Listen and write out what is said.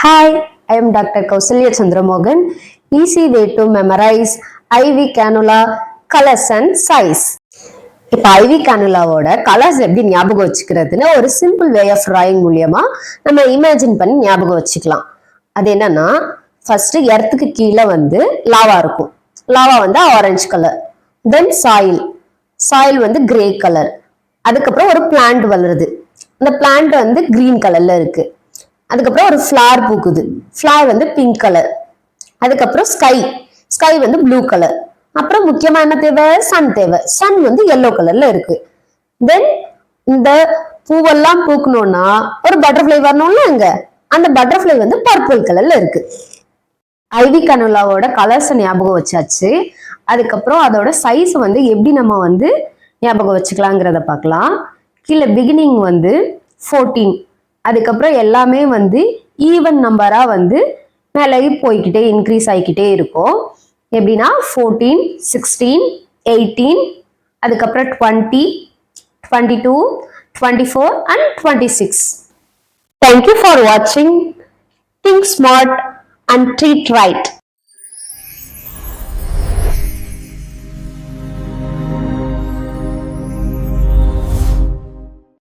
Hi, I am Dr. Kausalya Chandramogan. Easy way to memorize IV cannula colors and size. இப்போ IV கேனுலாவோட colours எப்படி ஞாபகம் வச்சுக்கிறதுன்னு ஒரு simple way of drawing மூலியமா நம்ம imagine பண்ணி ஞாபகம் வச்சுக்கலாம். அது என்னன்னா, ஃபர்ஸ்ட் எர்த்துக்கு கீழே வந்து லாவா இருக்கும். லாவா வந்து ஆரஞ்சு கலர். தென் சாயில் வந்து கிரே கலர். அதுக்கப்புறம் ஒரு பிளான்ட் வளருது. அந்த பிளான்ட் வந்து கிரீன் கலர்ல இருக்கு. அதுக்கப்புறம் ஒரு ஃபிளார் பூக்குது. ஃபிளார் வந்து பிங்க் கலர். அதுக்கப்புறம் ஸ்கை வந்து ப்ளூ கலர். அப்புறம் முக்கியமா என்ன தேவை? சன் வந்து எல்லோ கலர்ல இருக்கு. தென் இந்த பூவெல்லாம் பூக்கணும்னா ஒரு பட்டர்ஃப்ளை வரணும்ல, அங்க அந்த பட்டர்ஃப்ளை வந்து பர்பிள் கலர்ல இருக்கு. ஐவி கனுலாவோட கலர்ஸ் ஞாபகம் வச்சாச்சு. அதுக்கப்புறம் அதோட சைஸ் வந்து எப்படி நம்ம வந்து ஞாபகம் வச்சுக்கலாங்கிறத பார்க்கலாம். கீழே பிகினிங் வந்து 14. அதுக்கப்புறம் எல்லாமே வந்து ஈவன் நம்பரா வந்து மேலே போய்கிட்டே இன்க்ரீஸ் ஆகிக்கிட்டே இருக்கும். எப்படின்னா 14, 16, 18, அதுக்கப்புறம் 20, 22, 24 and 26. Thank you for watching. Think smart and treat right.